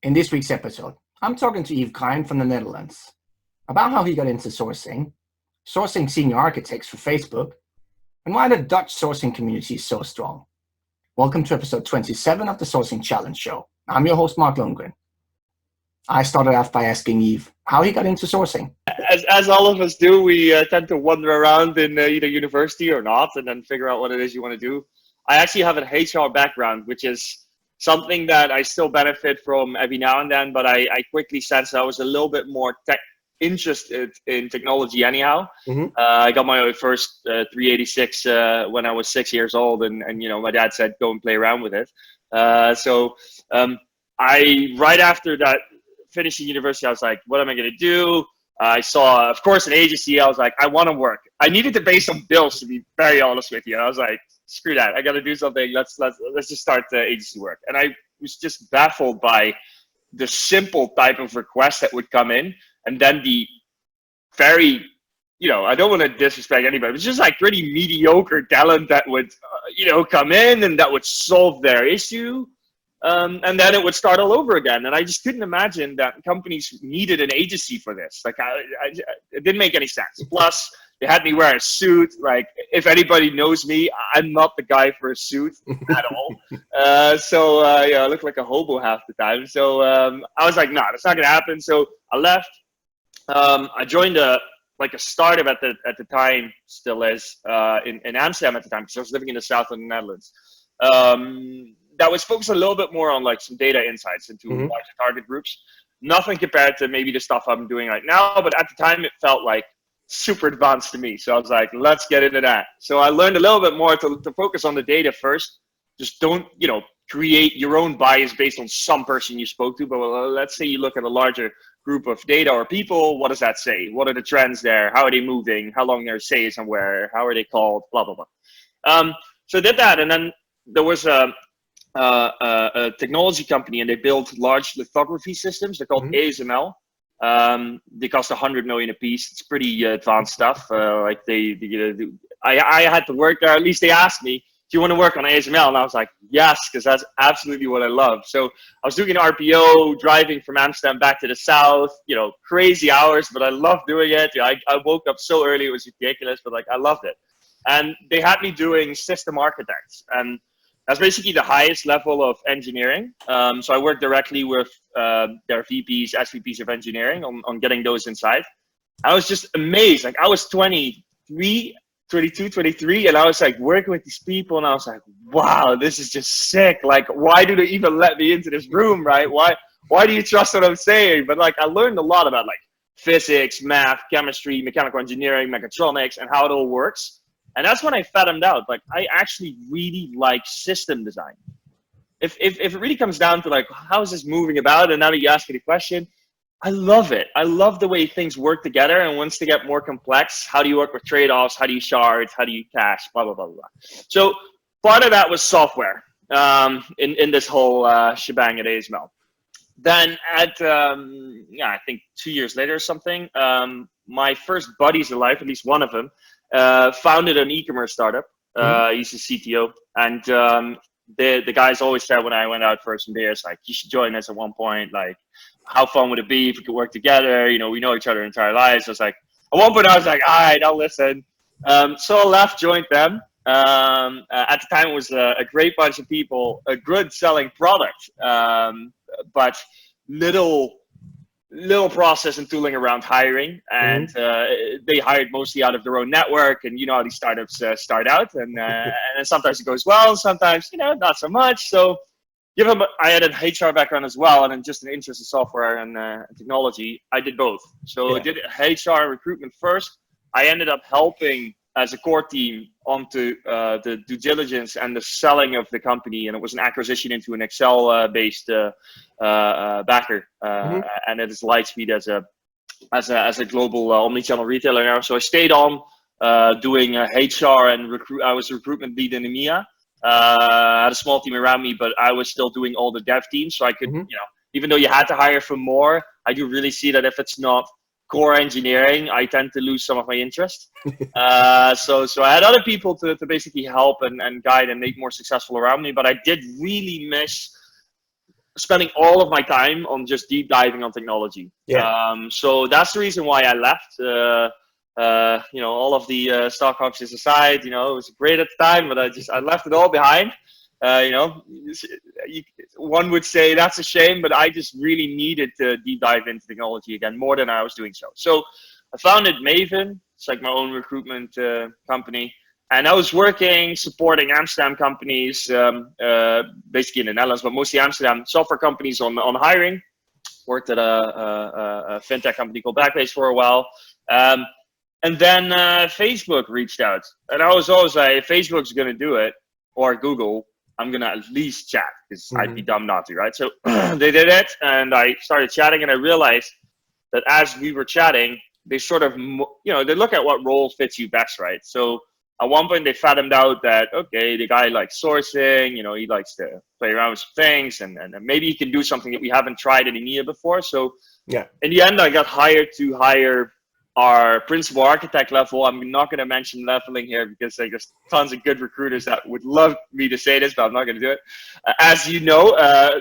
In this week's episode, I'm talking to Yves Greijn from the Netherlands about how he got into sourcing senior architects for Facebook, and why the Dutch sourcing community is so strong. Welcome to episode 27 of the Sourcing Challenge Show. I'm your host, Mark Lundgren. I started off by asking Yves how he got into sourcing. As all of us do, we tend to wander around in either university or not, and then figure out what it is you want to do. I actually have an HR background, which is something that I still benefit from every now and then, but I quickly sensed I was a little bit more interested in technology anyhow. I got my first 386 when I was 6 years old, and my dad said go and play around with it. I right after that finishing university, I was like, what am I going to do? I saw, of course, an agency. I was like, I want to work. I needed to pay some bills, to be very honest with you. I was like, screw that. I got to do something. Let's just start the agency work. And I was just baffled by the simple type of request that would come in, and then the very, I don't want to disrespect anybody, but it's just like pretty mediocre talent that would, come in and that would solve their issue. And then it would start all over again. And I just couldn't imagine that companies needed an agency for this. Like, it didn't make any sense. Plus, they had me wear a suit. Like, if anybody knows me, I'm not the guy for a suit at all. I look like a hobo half the time. So I was like, no, that's not going to happen. So I left. I joined a startup at the time, still is, in Amsterdam at the time, because I was living in the south of the Netherlands. That was focused a little bit more on like some data insights into larger target groups. Nothing compared to maybe the stuff I'm doing right now, but at the time it felt like super advanced to me. So I was like, let's get into that. So I learned a little bit more to focus on the data first. Just don't, create your own bias based on some person you spoke to. But let's say you look at a larger group of data or people. What does that say? What are the trends there? How are they moving? How long their stay somewhere? How are they called? Blah, blah, blah. So I did that. And then there was a technology company, and they built large lithography systems. They're called ASML. They cost 100 million a piece. It's pretty advanced stuff. I had to work there. At least they asked me, do you want to work on ASML? And I was like, yes, because that's absolutely what I love. So I was doing an RPO, driving from Amsterdam back to the south, crazy hours, but I loved doing it. I woke up so early, it was ridiculous, but I loved it. And they had me doing system architects. And that's basically the highest level of engineering. So I worked directly with their VPs, SVPs of engineering on getting those inside. I was just amazed. I was 22, 23, and I was working with these people, and I was like, wow, this is just sick. Why do they even let me into this room, right? Why do you trust what I'm saying? But I learned a lot about physics, math, chemistry, mechanical engineering, mechatronics, and how it all works. And that's when I fathomed out, I actually really like system design. If it really comes down to how is this moving about, and now that you ask me the question, I love it. I love the way things work together. And once they get more complex, how do you work with trade-offs? How do you shard? How do you cache? Blah, blah, blah, blah. So part of that was software in this whole shebang at ASML. Then at, I think 2 years later or something, my first buddies in life, at least one of them, founded an e-commerce startup. He's a CTO, and the guys always said when I went out for some beers, you should join us at one point. How fun would it be if we could work together? We know each other our entire lives. I was at one point I was all right, I'll listen. So I left, joined them. At the time it was a great bunch of people, a good selling product, but little process and tooling around hiring, and they hired mostly out of their own network, and how these startups start out, and sometimes it goes well, sometimes not so much. So given I had an HR background as well, and then just an interest in software and technology, I did both. So I did HR recruitment first. I ended up helping as a core team onto the due diligence and the selling of the company, and it was an acquisition into an Excel-based backer, and it is Lightspeed as a global omnichannel retailer now. So I stayed on doing HR and recruit. I was a recruitment lead in EMEA. I had a small team around me, but I was still doing all the dev teams, so I could, even though you had to hire for more, I do really see that if it's not core engineering, I tend to lose some of my interest. So I had other people to basically help and guide and make more successful around me, but I did really miss spending all of my time on just deep diving on technology. So that's the reason why I left. All of the stock options aside, it was great at the time, but I left it all behind. One would say that's a shame, but I just really needed to deep dive into technology again more than I was doing so. So I founded Maven. It's like my own recruitment company. And I was supporting Amsterdam companies, basically in the Netherlands, but mostly Amsterdam software companies on hiring. Worked at a fintech company called Backbase for a while. And then Facebook reached out. And I was always like, if Facebook's going to do it, or Google, I'm going to at least chat, because I'd be dumb not to, right? So they did it, and I started chatting, and I realized that as we were chatting, they sort of, they look at what role fits you best, right? So at one point, they fathomed out that, okay, the guy likes sourcing, he likes to play around with some things, and maybe he can do something that we haven't tried at EMEA before. So in the end, I got hired to hire our principal architect level. I'm not going to mention leveling here because there's tons of good recruiters that would love me to say this, but I'm not going to do it. As you know,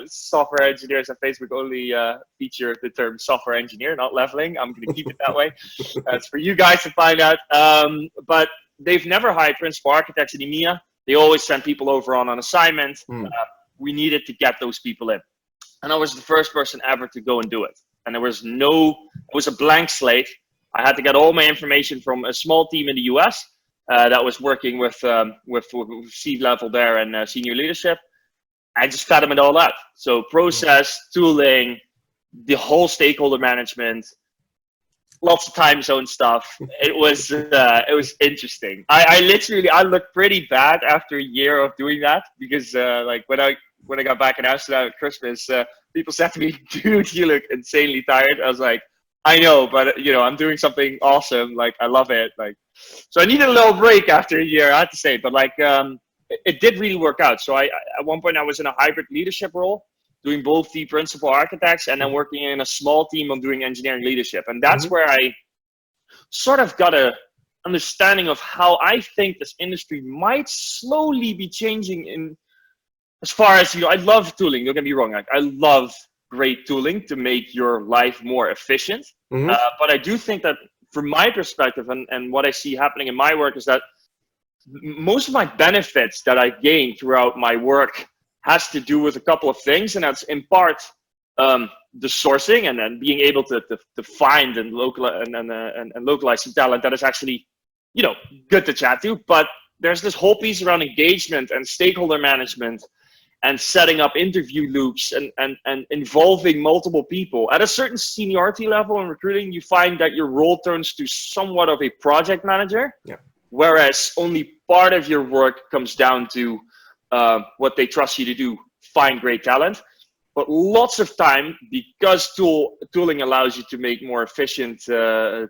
software engineers at Facebook only feature the term software engineer, not leveling. I'm going to keep it that way. It's for you guys to find out. But they've never hired principal architects in EMEA. They always send people over on an assignment. We needed to get those people in. And I was the first person ever to go and do it. And it was a blank slate. I had to get all my information from a small team in the US that was working with C-level there and senior leadership. I just fed them it all out. So process, tooling, the whole stakeholder management, lots of time zone stuff. It was interesting. I looked pretty bad after a year of doing that, because when I got back in Amsterdam at Christmas, people said to me, "Dude, you look insanely tired." I was like, I know, but I'm doing something awesome. Like, I love it. Like, so I needed a little break after a year, I have to say. But it did really work out. So at one point I was in a hybrid leadership role, doing both the principal architects and then working in a small team on doing engineering leadership. And that's where I sort of got a understanding of how I think this industry might slowly be changing in as far as, I love tooling. Don't get me wrong. I love great tooling to make your life more efficient. But I do think that from my perspective and what I see happening in my work is that most of my benefits that I gain throughout my work has to do with a couple of things. And that's in part the sourcing and then being able to find and localize some talent that is actually, good to chat to. But there's this whole piece around engagement and stakeholder management and setting up interview loops and involving multiple people. At a certain seniority level in recruiting, you find that your role turns to somewhat of a project manager, whereas only part of your work comes down to what they trust you to do, find great talent. But lots of time, because tooling allows you to make more efficient, to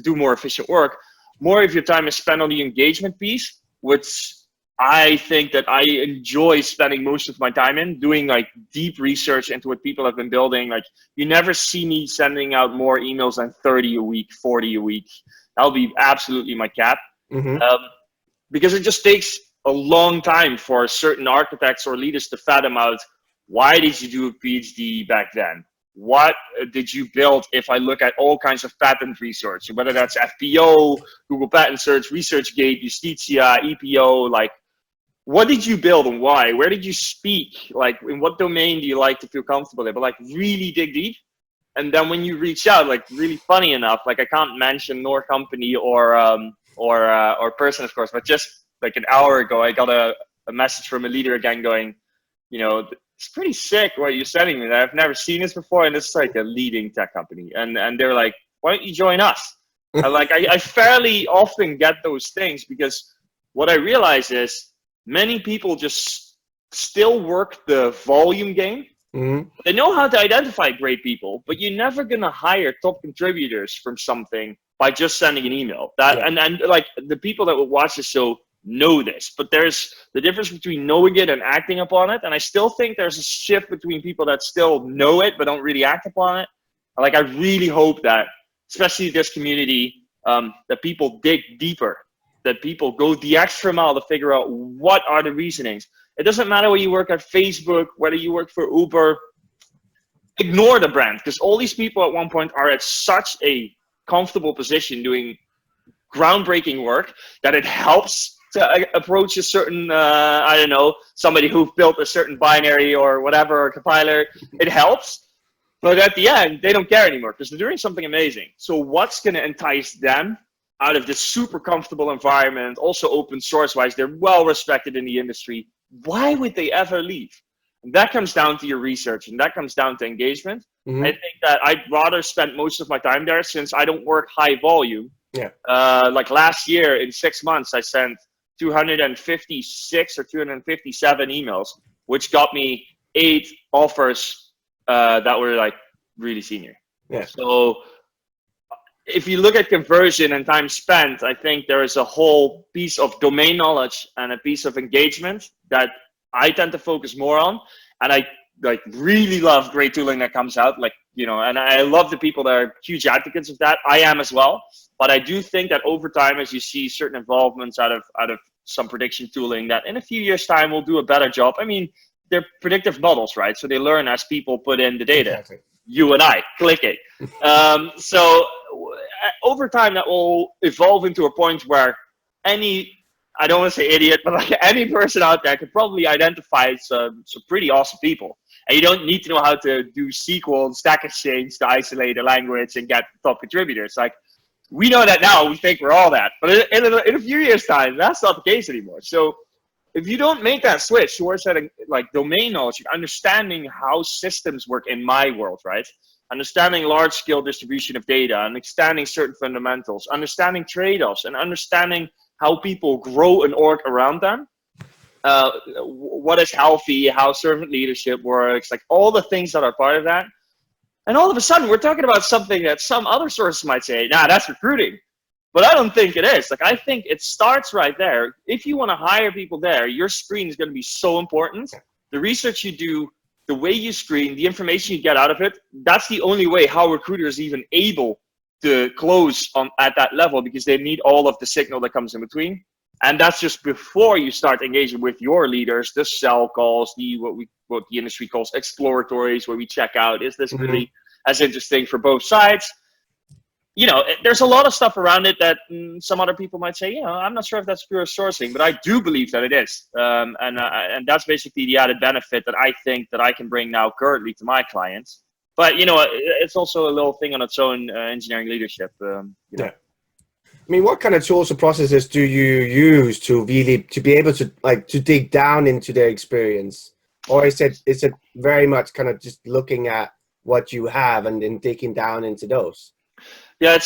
do more efficient work, more of your time is spent on the engagement piece, which I think that I enjoy spending most of my time in doing deep research into what people have been building. Like, you never see me sending out more emails than 30 a week, 40 a week. That'll be absolutely my cap. Because it just takes a long time for certain architects or leaders to fathom out, why did you do a PhD back then? What did you build? If I look at all kinds of patent research, whether that's FPO, Google Patent Search, ResearchGate, Justitia, EPO, what did you build and why? Where did you speak? In what domain do you like to feel comfortable in? But really dig deep. And then when you reach out, really funny enough, I can't mention nor company or person, of course, but just an hour ago, I got a message from a leader again going, it's pretty sick what you're sending me. I've never seen this before. And it's a leading tech company. And they're like, why don't you join us? I fairly often get those things, because what I realize is, many people just still work the volume game. They know how to identify great people, but you're never going to hire top contributors from something by just sending an email. And the people that will watch the show know this, but there's the difference between knowing it and acting upon it. And I still think there's a shift between people that still know it, but don't really act upon it. I really hope that, especially this community, that people dig deeper, that people go the extra mile to figure out what are the reasonings. It doesn't matter whether you work at Facebook, whether you work for Uber. Ignore the brand, because all these people at one point are at such a comfortable position doing groundbreaking work that it helps to approach a certain, I don't know, somebody who built a certain binary or whatever, or compiler. It helps. But at the end, they don't care anymore because they're doing something amazing. So what's going to entice them out of this super comfortable environment, also open source wise, they're well respected in the industry. Why would they ever leave? And that comes down to your research, and that comes down to engagement. Mm-hmm. I think that I'd rather spend most of my time there, since I don't work high volume. Yeah. Like last year in 6 months, I sent 256 or 257 emails, which got me 8 offers that were like really senior. Yeah. So if you look at conversion and time spent, I think there is a whole piece of domain knowledge and a piece of engagement that I tend to focus more on. And I like really love great tooling that comes out, like, you know, and I love the people that are huge advocates of that. I am as well. But I do think that over time, as you see certain involvements out of some prediction tooling, that in a few years' time will do a better job. I mean, they're predictive models, right? So they learn as people put in the data. Exactly. You and I clicking. So over time, that will evolve into a point where I don't want to say idiot, but like any person out there could probably identify some pretty awesome people. And you don't need to know how to do SQL and Stack Exchange to isolate a language and get top contributors. Like, we know that now. We think we're all that. But in a few years' time, that's not the case anymore. So if you don't make that switch towards that, like, domain knowledge, understanding how systems work in my world, right? Understanding large-scale distribution of data, understanding certain fundamentals, understanding trade-offs, and understanding how people grow an org around them. What is healthy, how servant leadership works, like all the things that are part of that. And all of a sudden, we're talking about something that some other sources might say, nah, that's recruiting. But I don't think it is. Like, I think it starts right there. If you want to hire people there, your screen is going to be so important. The research you do, the way you screen, the information you get out of it, that's the only way how recruiters even able to close at that level, because they need all of the signal that comes in between. And that's just before you start engaging with your leaders, the sell calls, what the industry calls exploratories, where we check out, is this really as interesting for both sides? You know, there's a lot of stuff around it that some other people might say, you know, I'm not sure if that's pure sourcing, but I do believe that it is. And that's basically the added benefit that I think that I can bring now currently to my clients. But, you know, it's also a little thing on its own, engineering leadership. You know. Yeah. I mean, what kind of tools or processes do you use to really be able to to dig down into their experience, or is it very much kind of just looking at what you have and then digging down into those? Yeah,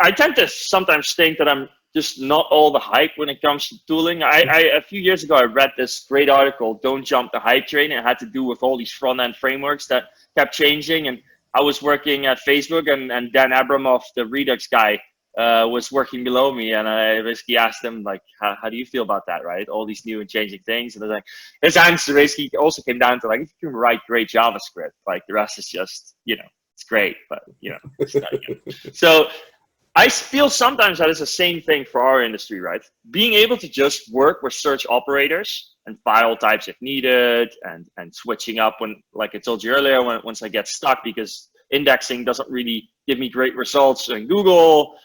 I tend to sometimes think that I'm just not all the hype when it comes to tooling. A few years ago, I read this great article, "Don't Jump the Hype Train." It had to do with all these front end frameworks that kept changing, and I was working at Facebook, and Dan Abramoff, the Redux guy, was working below me, and I basically asked him, like, how do you feel about that, right? All these new and changing things. And I was like, his answer basically also came down to, like, if you can write great JavaScript, like, the rest is just, you know, it's great, but, you know, it's not, you know. So I feel sometimes that is the same thing for our industry, right? Being able to just work with search operators and file types if needed, and switching up when, like I told you earlier, once I get stuck because indexing doesn't really give me great results in Google,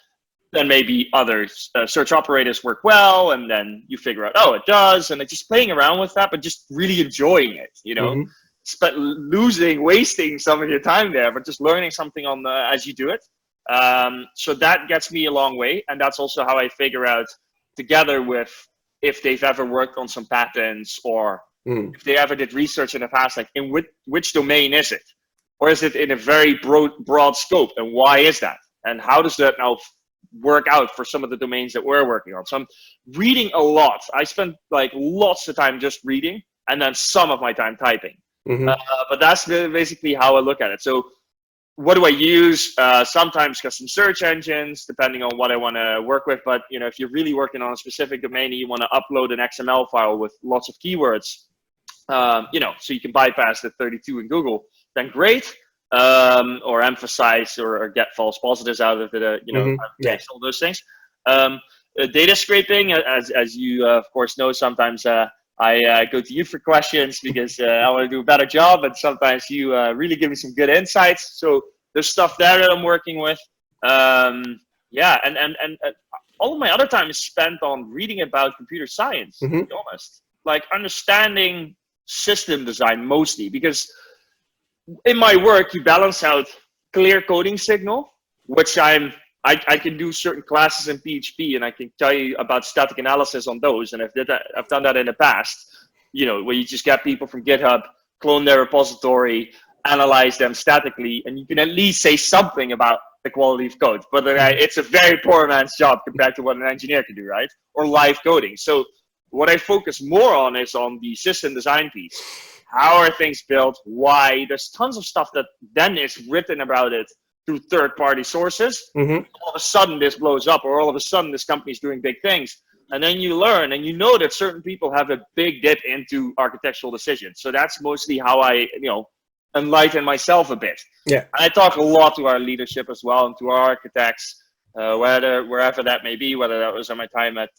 then maybe other search operators work well, and then you figure out, oh, it does, and it's just playing around with that, but just really enjoying it, you know? Wasting some of your time there, but just learning something on as you do it. So that gets me a long way, and that's also how I figure out, together with, if they've ever worked on some patents, or if they ever did research in the past, like, in which domain is it? Or is it in a very broad scope, and why is that? And how does that now work out for some of the domains that we're working on? So I'm reading a lot. I spend like lots of time just reading, and then some of my time typing. But that's basically how I look at it. So what do I use? Sometimes custom search engines, depending on what I want to work with. But, you know, if you're really working on a specific domain and you want to upload an XML file with lots of keywords, you know, so you can bypass the 32 in Google, then great. Or emphasize or get false positives out of it, you know, all those things. Data scraping, as you of course know, sometimes I go to you for questions because I want to do a better job, and sometimes you really give me some good insights. So there's stuff there that I'm working with. Yeah, and all of my other time is spent on reading about computer science, to be honest. Like understanding system design mostly, because in my work, you balance out clear coding signal, which I can do certain classes in PHP, and I can tell you about static analysis on those. And I've done that in the past, where you just get people from GitHub, clone their repository, analyze them statically, and you can at least say something about the quality of code. But it's a very poor man's job compared to what an engineer can do, right? Or live coding. So what I focus more on is on the system design piece. How are things built? Why? There's tons of stuff that then is written about it through third-party sources. All of a sudden this blows up, or all of a sudden this company's doing big things. And then you learn, and you know that certain people have a big dip into architectural decisions. So that's mostly how I, enlighten myself a bit. Yeah. And I talk a lot to our leadership as well, and to our architects, wherever that may be, whether that was on my time at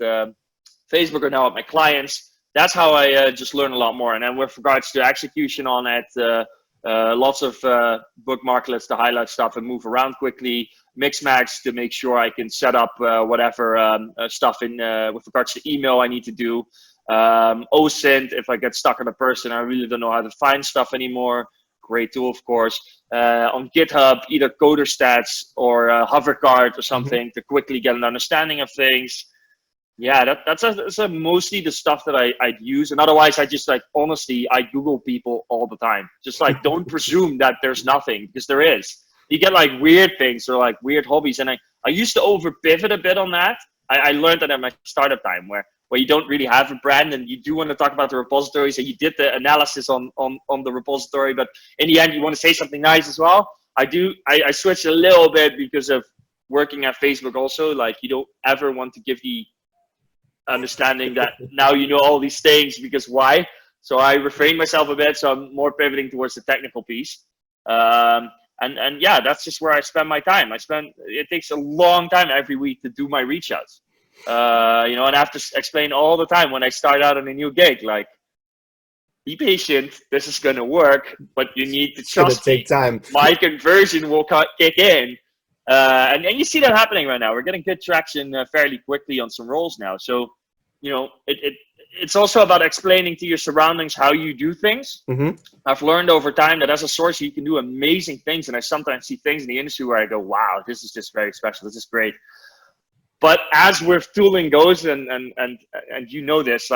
Facebook or now at my clients. That's how I just learn a lot more. And then with regards to execution on it, lots of bookmarklets to highlight stuff and move around quickly, mix-max to make sure I can set up whatever stuff in with regards to email I need to do. OSINT, if I get stuck on a person, I really don't know how to find stuff anymore. Great tool, of course. On GitHub, either Coder Stats or Hovercard or something to quickly get an understanding of things. Yeah, that's mostly the stuff that I'd use. And otherwise, honestly, I Google people all the time. Just don't presume that there's nothing, because there is. You get weird things or weird hobbies. And I used to over pivot a bit on that. I learned that at my startup time where you don't really have a brand and you do want to talk about the repositories and you did the analysis on the repository, but in the end, you want to say something nice as well. I switched a little bit because of working at Facebook also. You don't ever want to give the understanding that now you know all these things, because why? So I refrain myself a bit, so I'm more pivoting towards the technical piece. And yeah, that's just where I spend my time. It takes a long time every week to do my reach outs. And I have to explain all the time when I start out on a new gig, be patient, this is going to work, but you need to trust me. Take time. My conversion will kick in. And you see that happening right now. We're getting good traction fairly quickly on some roles now. So, it's also about explaining to your surroundings how you do things. I've learned over time that as a source, you can do amazing things. And I sometimes see things in the industry where I go, wow, this is just very special. This is great. But as with tooling goes, and this,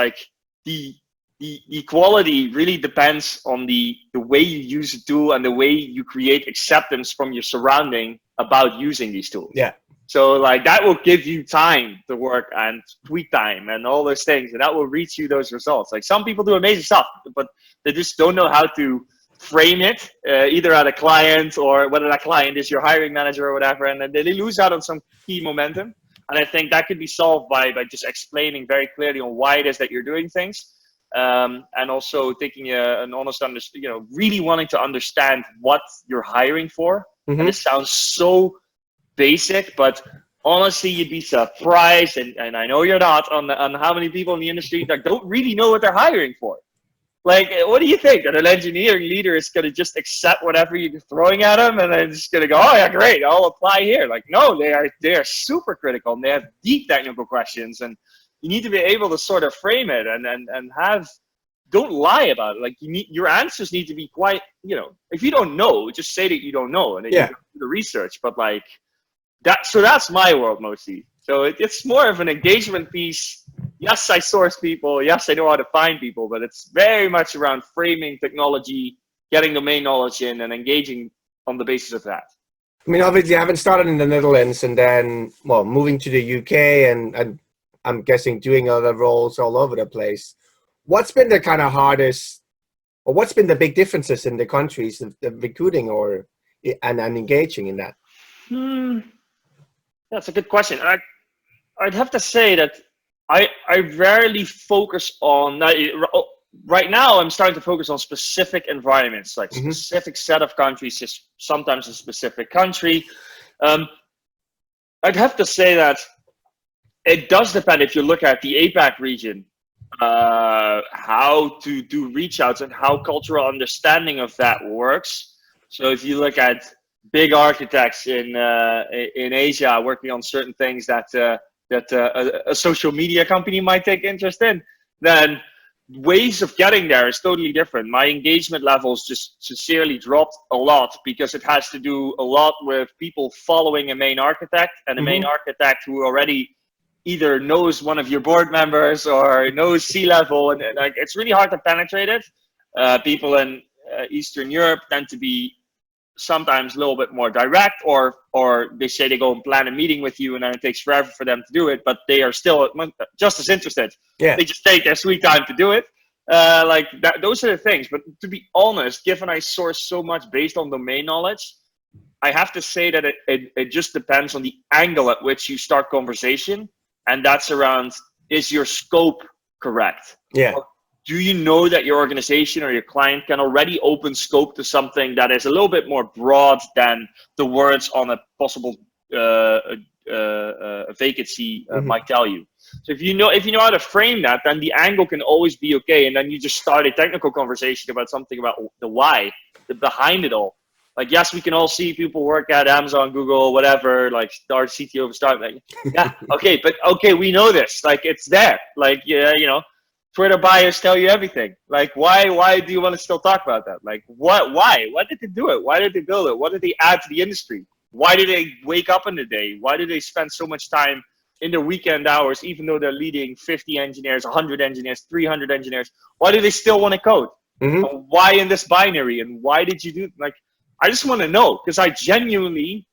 the quality really depends on the way you use a tool and the way you create acceptance from your surrounding about using these tools. Yeah. So that will give you time to work and tweak time and all those things, and that will reach you those results. Some people do amazing stuff, but they just don't know how to frame it, either at a client or whether that client is your hiring manager or whatever, and then they lose out on some key momentum. And I think that could be solved by just explaining very clearly on why it is that you're doing things. And also taking an honest really wanting to understand what you're hiring for. And it sounds so basic, but honestly, you'd be surprised, and I know you're not, on how many people in the industry that don't really know what they're hiring for. What do you think? That an engineering leader is going to just accept whatever you're throwing at them and then just going to go, oh yeah, great, I'll apply here. No, they are super critical, and they have deep technical questions, and you need to be able to sort of frame it and don't lie about it. Your answers need to be quite, if you don't know, just say that you don't know, and then you do the research. But so that's my world mostly. So it's more of an engagement piece. Yes, I source people. Yes, I know how to find people, but it's very much around framing technology, getting domain knowledge in, and engaging on the basis of that. I mean, obviously, I haven't started in the Netherlands and then, moving to the UK and I'm guessing doing other roles all over the place. What's been the kind of hardest, or what's been the big differences in the countries of the recruiting and engaging in that? That's a good question. I'd have to say that I rarely focus on, right now I'm starting to focus on specific environments, specific set of countries, just sometimes a specific country. I'd have to say that it does depend. If you look at the APAC region, how to do reach outs and how cultural understanding of that works. So if you look at big architects in Asia working on certain things that a social media company might take interest in, then ways of getting there is totally different. My engagement levels just sincerely dropped a lot because it has to do a lot with people following a main architect, and a main architect who already either knows one of your board members or knows C-level, and like it's really hard to penetrate it. People in Eastern Europe tend to be sometimes a little bit more direct, or they say they go and plan a meeting with you and then it takes forever for them to do it, but they are still just as interested. Yeah. They just take their sweet time to do it. Like that, those are the things. But to be honest, given I source so much based on domain knowledge, I have to say that it just depends on the angle at which you start conversation, and that's around, is your scope correct? Yeah. Do you know that your organization or your client can already open scope to something that is a little bit more broad than the words on a possible vacancy might tell you? So if you know how to frame that, then the angle can always be okay, and then you just start a technical conversation about something about the why, the behind it all. Like, yes, we can all see people work at Amazon, Google, whatever, like start CTO of start. Like, yeah, okay, but okay, we know this. Like, it's there. Like, yeah, you know, Twitter bios tell you everything. Like, why do you want to still talk about that? Like, why? Why did they do it? Why did they build it? What did they add to the industry? Why did they wake up in the day? Why did they spend so much time in their weekend hours, even though they're leading 50 engineers, 100 engineers, 300 engineers? Why do they still want to code? Why in this binary? And why did you do, like, I just want to know, because I genuinely,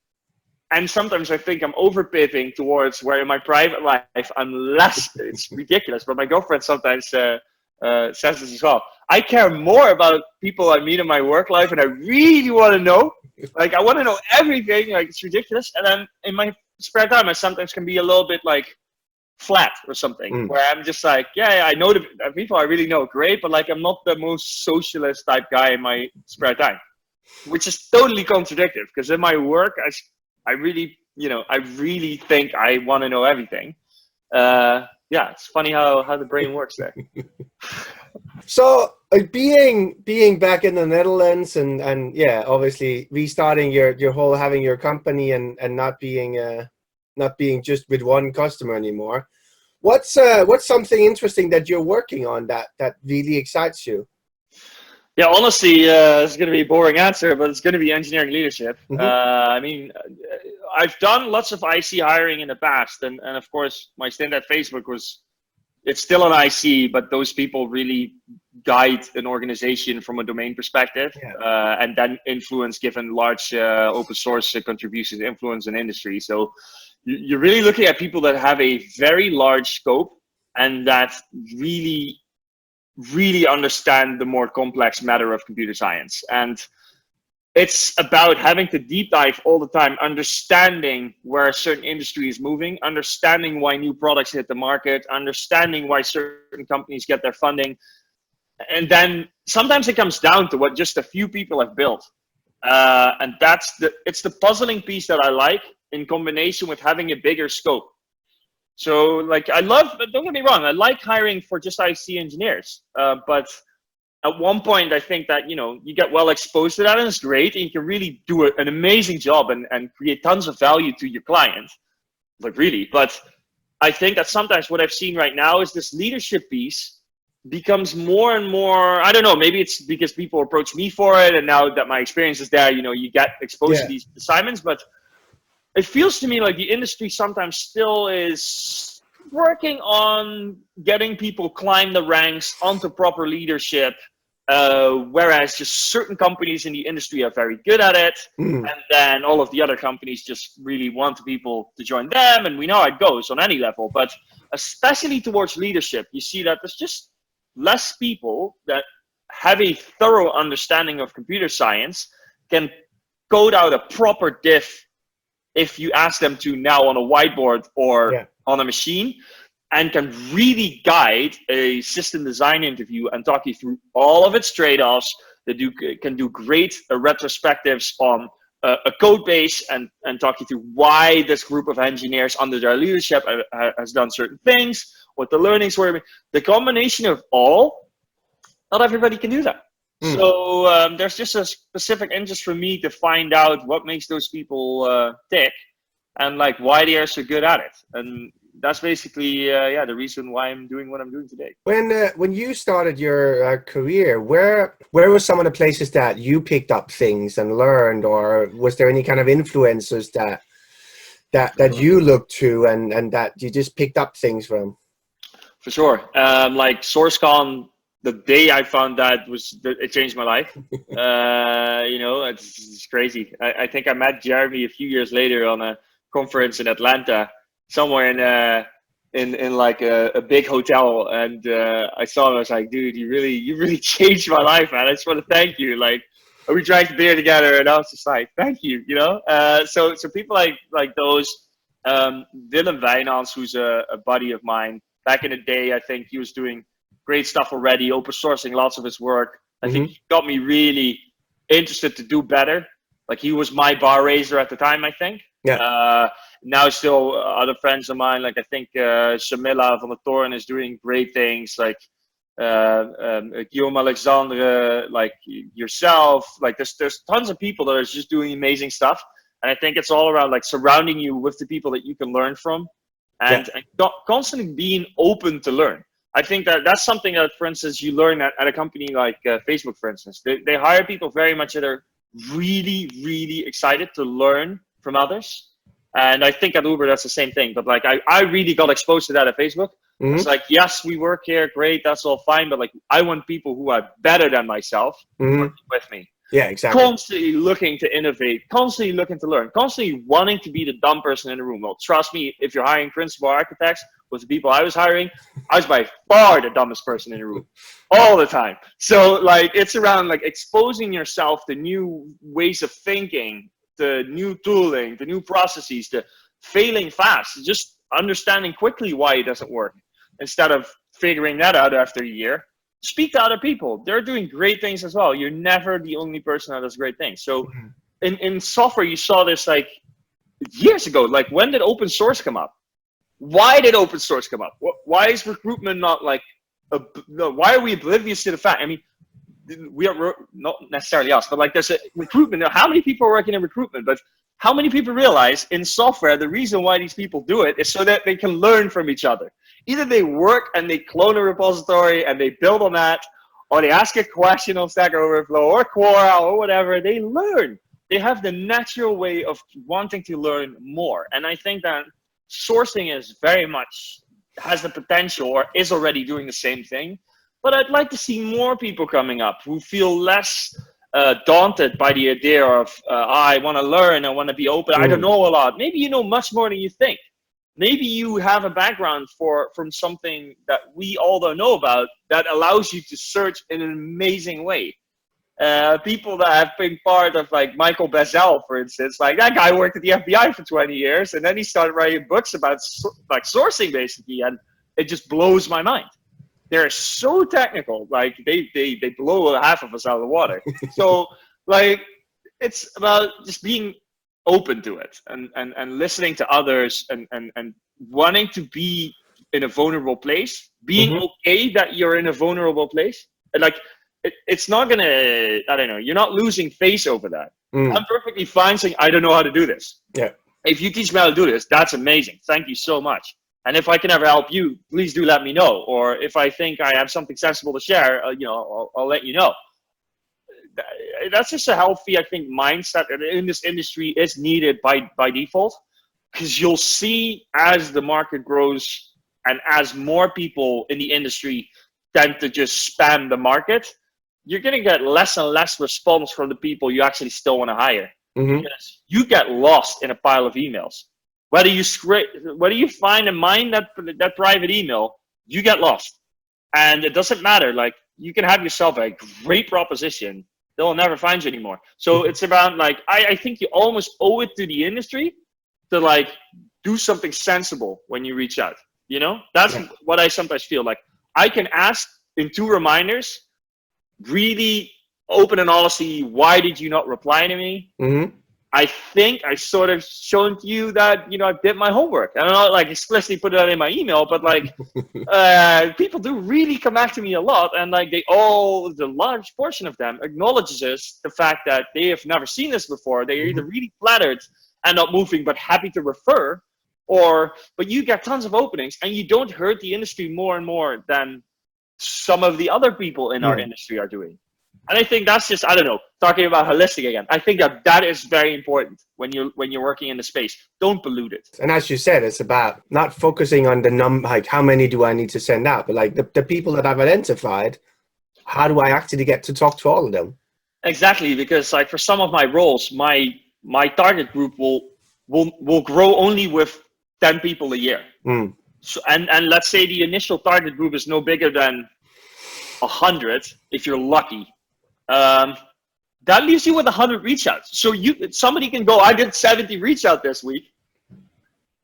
and sometimes I think I'm over-pivoting towards where in my private life I'm less, it's ridiculous, but my girlfriend sometimes says this as well. I care more about people I meet in my work life, and I really want to know. Like, I want to know everything, like, it's ridiculous. And then in my spare time, I sometimes can be a little bit, like, flat or something, where I'm just like, yeah, I know the people I really know, great, but, like, I'm not the most socialist type guy in my spare time. Which is totally contradictory, because in my work, I really think I want to know everything. Yeah, it's funny how the brain works there. So being back in the Netherlands and yeah, obviously restarting your whole, having your company and not being just with one customer anymore. What's something interesting that you're working on that really excites you? Yeah, honestly, it's going to be a boring answer, but it's going to be engineering leadership. I mean, I've done lots of IC hiring in the past, and of course, my stint at Facebook it's still an IC, but those people really guide an organization from a domain perspective, and then influence, given large open source contributions, influence an industry. So you're really looking at people that have a very large scope and that really understand the more complex matter of computer science. And it's about having to deep dive all the time, understanding where a certain industry is moving, understanding why new products hit the market, understanding why certain companies get their funding. And then sometimes it comes down to what just a few people have built. And it's the puzzling piece that I like, in combination with having a bigger scope. So, like, don't get me wrong, I like hiring for just IC engineers. But at one point, I think that, you get well exposed to that, and it's great. And you can really do an amazing job and create tons of value to your client. Like, really. But I think that sometimes what I've seen right now is this leadership piece becomes more and more, I don't know, maybe it's because people approach me for it. And now that my experience is there, you get exposed to these assignments. But it feels to me like the industry sometimes still is working on getting people climb the ranks onto proper leadership, whereas just certain companies in the industry are very good at it, and then all of the other companies just really want people to join them, and we know how it goes on any level. But especially towards leadership, you see that there's just less people that have a thorough understanding of computer science, can code out a proper diff if you ask them to now on a whiteboard or on a machine, and can really guide a system design interview and talk you through all of its trade-offs. They can do great retrospectives on a code base and talk you through why this group of engineers under their leadership has done certain things, what the learnings were. The combination of all, not everybody can do that. So there's just a specific interest for me to find out what makes those people tick, and like why they are so good at it. And that's basically the reason why I'm doing what I'm doing today. When you started your career, where were some of the places that you picked up things and learned, or was there any kind of influencers that you looked to and that you just picked up things from? For sure. Like SourceCon, the day I found that it changed my life. It's crazy. I think I met Jeremy a few years later on a conference in Atlanta, somewhere in like a big hotel, and I saw him. I was like, dude, you really changed my life, man. I just want to thank you. Like, we drank beer together, and I was just like, thank you, So people like those, Willem Wijnands, who's a buddy of mine. Back in the day, I think he was doing great stuff already, open sourcing lots of his work. I think he got me really interested to do better. Like, he was my bar raiser at the time, I think. Yeah. Now still other friends of mine, like I think Shamila van der Toorn is doing great things, like Guillaume Alexandre, like yourself. Like there's tons of people that are just doing amazing stuff. And I think it's all around like surrounding you with the people that you can learn from, and constantly being open to learn. I think that's something that, for instance, you learn at a company like Facebook, for instance. They hire people very much that are really, really excited to learn from others. And I think at Uber, that's the same thing. But like, I really got exposed to that at Facebook. It's like, yes, we work here, great, that's all fine. But like, I want people who are better than myself working with me. Yeah, exactly. Constantly looking to innovate, constantly looking to learn, constantly wanting to be the dumb person in the room. Well, trust me, if you're hiring principal architects, with the people I was hiring, I was by far the dumbest person in the room all the time. So like, it's around like exposing yourself to new ways of thinking, the new tooling, the new processes, the failing fast, just understanding quickly why it doesn't work instead of figuring that out after a year. Speak to other people. They're doing great things as well. You're never the only person that does great things. So in software, you saw this like years ago. Like, when did open source come up? Why did open source come up? Why is recruitment not like, why are we oblivious to the fact? I mean, we are not necessarily us, but like there's a recruitment. How many people are working in recruitment? But how many people realize in software, the reason why these people do it is so that they can learn from each other. Either they work and they clone a repository and they build on that, or they ask a question on Stack Overflow or Quora or whatever. They learn. They have the natural way of wanting to learn more. And I think that sourcing is very much has the potential, or is already doing the same thing. But I'd like to see more people coming up who feel less daunted by the idea of, I want to learn, I want to be open, I don't know a lot. Maybe you know much more than you think. Maybe you have a background from something that we all don't know about that allows you to search in an amazing way. People that have been part of, like Michael Bezel, for instance, like that guy worked at the FBI for 20 years, and then he started writing books about like sourcing, basically, and it just blows my mind. They're so technical, like they blow half of us out of the water. So like, it's about just being open to it and listening to others and wanting to be in a vulnerable place, being okay that you're in a vulnerable place. And like, it's not gonna, I don't know, you're not losing face over that. I'm perfectly fine saying, I don't know how to do this. Yeah. If you teach me how to do this, that's amazing. Thank you so much. And if I can ever help you, please do let me know. Or if I think I have something sensible to share, I'll let you know. That's just a healthy, I think, mindset in this industry is needed by default. Because you'll see as the market grows and as more people in the industry tend to just spam the market, you're going to get less and less response from the people you actually still want to hire. Because you get lost in a pile of emails. Whether you find and mine that private email, you get lost. And it doesn't matter. Like, you can have yourself a great proposition, they'll never find you anymore. So it's about like, I think you almost owe it to the industry to like do something sensible when you reach out. That's what I sometimes feel like. I can ask in 2 reminders, really open and honestly, why did you not reply to me? I think I sort of shown to you that, you know, I did my homework. I don't know, like explicitly put it in my email, but like people do really come back to me a lot, and like the large portion of them acknowledges the fact that they have never seen this before. They're either really flattered and not moving, but happy to refer, but you get tons of openings and you don't hurt the industry more and more than some of the other people in our industry are doing. And I think that's just, I don't know, talking about holistic again. I think that is very important when you're working in the space. Don't pollute it. And as you said, it's about not focusing on the like how many do I need to send out, but like the people that I've identified, how do I actually get to talk to all of them? Exactly, because like for some of my roles, my target group will grow only with 10 people a year. So and let's say the initial target group is no bigger than 100 if you're lucky. That leaves you with 100 reach outs. So somebody can go, I did 70 reach out this week.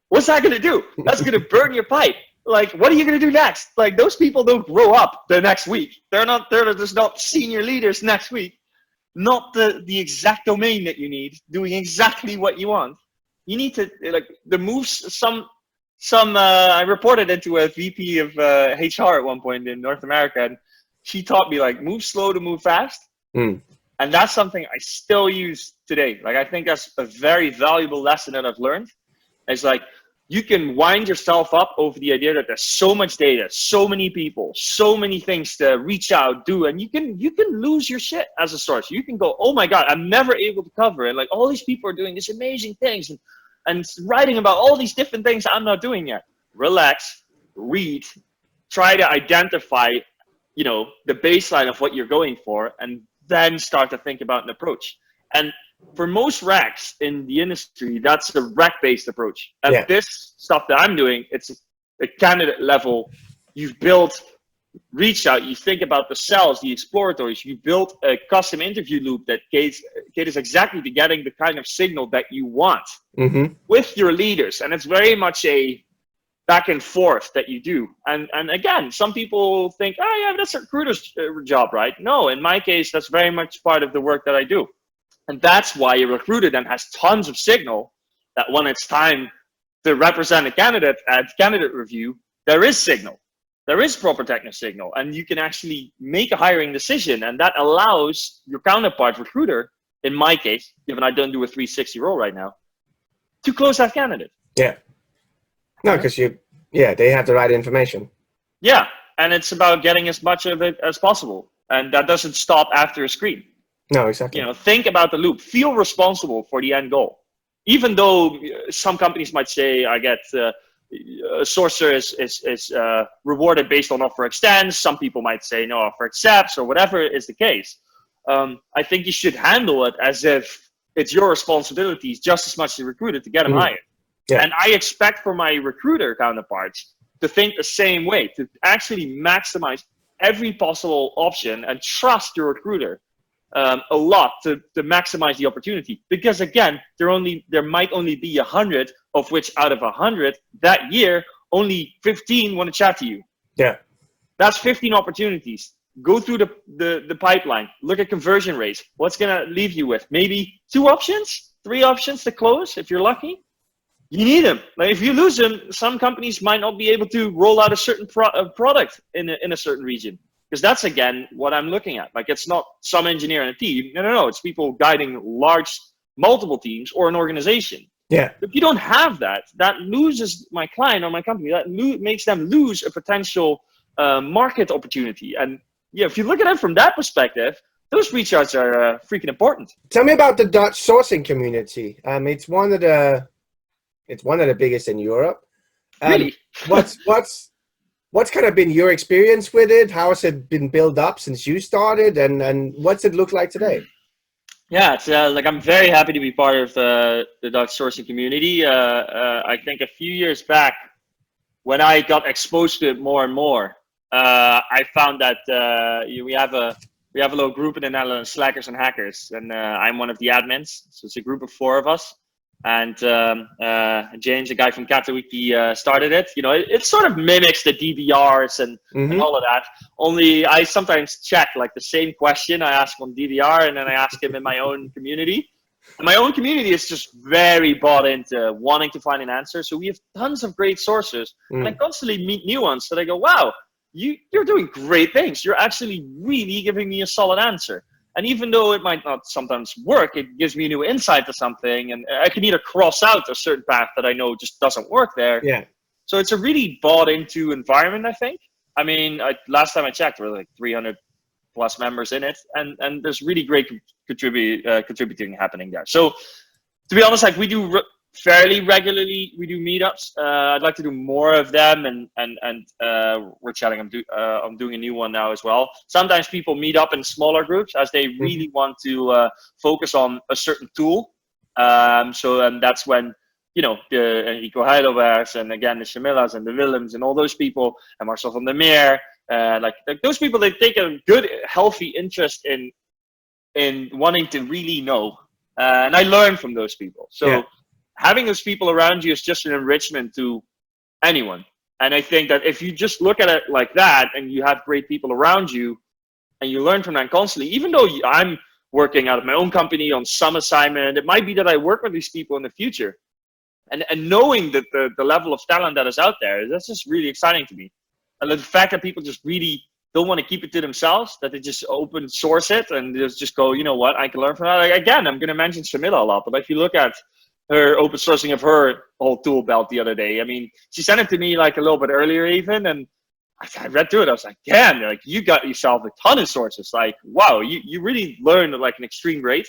What's that going to do? That's going to burn your pipe. Like, what are you going to do next? Like, those people don't grow up the next week. They're just not senior leaders next week. Not the exact domain that you need, doing exactly what you want. You need to, like, the moves, I reported into a VP of HR at one point in North America, and she taught me, like, move slow to move fast. And that's something I still use today. Like, I think that's a very valuable lesson that I've learned. It's like, you can wind yourself up over the idea that there's so much data, so many people, so many things to reach out, do, and you can lose your shit as a source. You can go, oh my God, I'm never able to cover it. Like, all these people are doing these amazing things and writing about all these different things I'm not doing yet. Relax, read, try to identify, you know, the baseline of what you're going for, and then start to think about an approach. And for most recs in the industry, that's a rec-based approach. And this stuff that I'm doing, it's a candidate level. You've built reach out, you think about the cells, the exploratories, you built a custom interview loop that caters exactly to getting the kind of signal that you want with your leaders. And it's very much a back and forth that you do. And again, some people think, oh yeah, that's a recruiter's job, right? No, in my case, that's very much part of the work that I do. And that's why a recruiter then has tons of signal that when it's time to represent a candidate at candidate review, there is signal. There is proper technical signal, and you can actually make a hiring decision, and that allows your counterpart recruiter, in my case, given I don't do a 360 role right now, to close that candidate. Yeah. No, because they have the right information. Yeah, and it's about getting as much of it as possible, and that doesn't stop after a screen. No, exactly. You know, think about the loop. Feel responsible for the end goal. Even though some companies might say, I get a sourcer is rewarded based on offer extends. Some people might say no, offer accepts, or whatever is the case. I think you should handle it as if it's your responsibilities just as much as the recruiter to get them hired. Yeah. And I expect for my recruiter counterparts to think the same way, to actually maximize every possible option and trust your recruiter a lot to maximize the opportunity. Because again, there might only be 100, of which out of 100 that year, only 15 want to chat to you. Yeah. That's 15 opportunities. Go through the pipeline, look at conversion rates. What's going to leave you with? Maybe 2 options, 3 options to close if you're lucky. You need them. Like, if you lose them, some companies might not be able to roll out a certain product in a certain region. Because that's, again, what I'm looking at. Like, it's not some engineer in a team. No. It's people guiding large, multiple teams or an organization. Yeah. If you don't have that, that loses my client or my company. That makes them lose a potential market opportunity. And yeah, if you look at it from that perspective, those reach outs are freaking important. Tell me about the Dutch sourcing community. It's one of the biggest in Europe. Really? What's kind of been your experience with it? How has it been built up since you started, and what's it look like today? Yeah, it's like I'm very happy to be part of the Dutch sourcing community. I think a few years back, when I got exposed to it more and more, I found that we have a little group in the Netherlands, Slackers and Hackers, and I'm one of the admins. So it's a group of 4 of us. And James, a guy from Katowice, started it. You know, it sort of mimics the DVRs and all of that. Only I sometimes check like the same question I ask on DVR, and then I ask him in my own community. My own community is just very bought into wanting to find an answer. So we have tons of great sources, and I constantly meet new ones that I go, wow, you're doing great things. You're actually really giving me a solid answer. And even though it might not sometimes work, it gives me a new insight to something, and I can either cross out a certain path that I know just doesn't work there. Yeah. So it's a really bought into environment, I think. I mean, last time I checked, there were like 300 plus members in it, and there's really great contributing happening there. So to be honest, like we do fairly regularly, we do meetups. I'd like to do more of them, and we're chatting. I'm doing a new one now as well. Sometimes people meet up in smaller groups as they really want to focus on a certain tool. So that's when, you know, the Enrico Heidelbergs, and again the Shamilas and the Willems and all those people, and Marcel van der Meer, like those people, they take a good, healthy interest in wanting to really know, and I learn from those people. So having those people around you is just an enrichment to anyone. And I think that if you just look at it like that, and you have great people around you, and you learn from them constantly, even though I'm working out of my own company on some assignment, it might be that I work with these people in the future. And knowing that the level of talent that is out there, that's just really exciting to me. And the fact that people just really don't want to keep it to themselves, that they just open source it and just go, you know what, I can learn from that. Like, again, I'm going to mention Shamila a lot, but if you look at her open sourcing of her whole tool belt the other day, I mean, she sent it to me like a little bit earlier even, and I read through it. I was like, damn, like you got yourself a ton of sources. Like, wow, you really learned at like an extreme rate.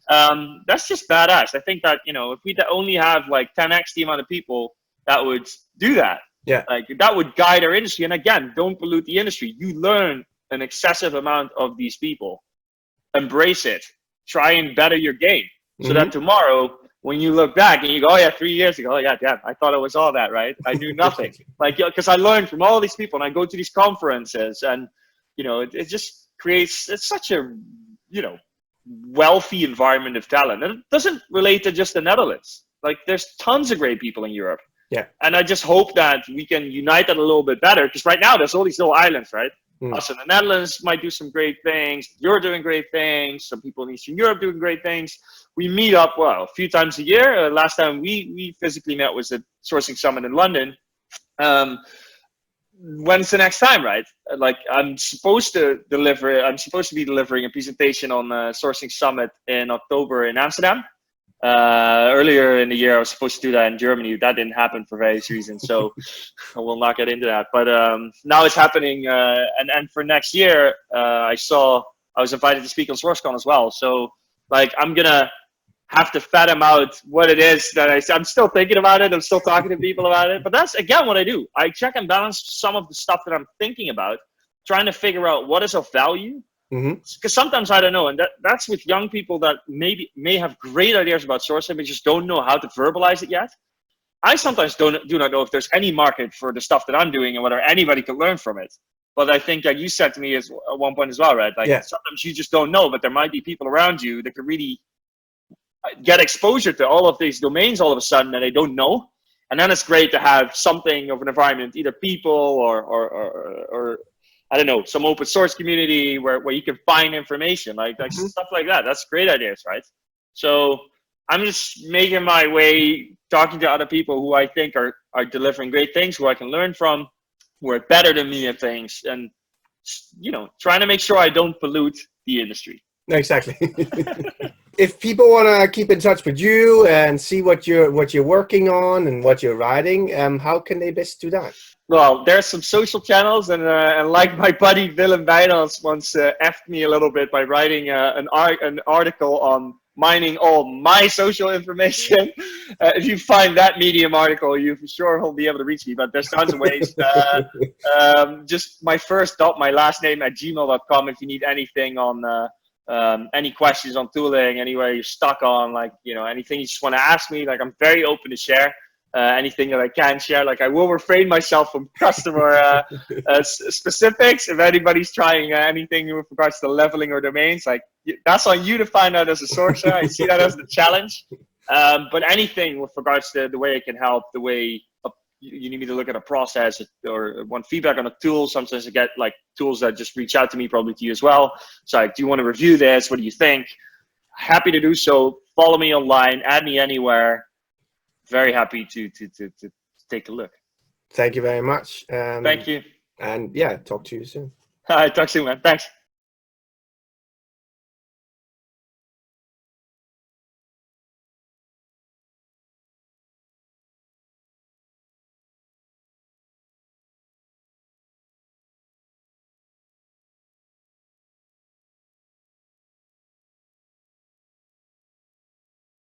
That's just badass. I think that, you know, if we only have like 10x the amount of people that would do that, like that would guide our industry. And again, don't pollute the industry. You learn an excessive amount of these people. Embrace it. Try and better your game, so that tomorrow when you look back and you go, oh yeah, 3 years ago, oh yeah, damn, I thought it was all that, right? I knew nothing. Like, because I learned from all these people, and I go to these conferences, and you know, it just creates, it's such a, you know, wealthy environment of talent. And it doesn't relate to just the Netherlands. Like, there's tons of great people in Europe. Yeah. And I just hope that we can unite that a little bit better, because right now there's all these little islands, right? Us in the Netherlands might do some great things. You're doing great things. Some people in Eastern Europe doing great things. We meet up, well, a few times a year. Last time we physically met was at Sourcing Summit in London. When's the next time, right? Like, I'm supposed to be delivering a presentation on the Sourcing Summit in October in Amsterdam. Earlier in the year, I was supposed to do that in Germany. That didn't happen for various reasons, so I will not get into that. But now it's happening, and for next year, I was invited to speak on SourceCon as well. So, like, I'm gonna have to fathom out what it is that I'm still thinking about it. I'm still talking to people about it. But that's, again, what I do. I check and balance some of the stuff that I'm thinking about, trying to figure out what is of value. Because sometimes I don't know, and that's with young people that may have great ideas about sourcing, but just don't know how to verbalize it yet. I sometimes do not know if there's any market for the stuff that I'm doing and whether anybody can learn from it. But I think that you said to me at one point as well, right? Like, sometimes you just don't know, but there might be people around you that could really get exposure to all of these domains all of a sudden that they don't know. And then it's great to have something of an environment, either people or I don't know, some open source community where you can find information, like stuff like that. That's great ideas, right? So I'm just making my way, talking to other people who I think are delivering great things, who I can learn from, who are better than me at things, and, you know, trying to make sure I don't pollute the industry. Exactly. If people want to keep in touch with you and see what you're working on and what you're writing, how can they best do that? Well, there's some social channels, and like my buddy Willem Wijnands once effed me a little bit by writing an article on mining all my social information. If you find that Medium article, you for sure will be able to reach me, but there's tons of ways. Just my first dot, my last name @gmail.com if you need anything on any questions on tooling, anywhere you're stuck on, like, you know, anything you just want to ask me. Like, I'm very open to share anything that I can share. Like, I will refrain myself from customer specifics. If anybody's trying anything with regards to leveling or domains, like, that's on you to find out as a sourcer. I see that as the challenge. But anything with regards to the way it can help, the way you need me to look at a process or want feedback on a tool. Sometimes I get like tools that just reach out to me, probably to you as well. So, like, do you want to review this? What do you think? Happy to do so. follow me online, add me anywhere. Very happy to take a look. Thank you very much. Thank you. And yeah, talk to you soon. All right, talk soon, man. Thanks.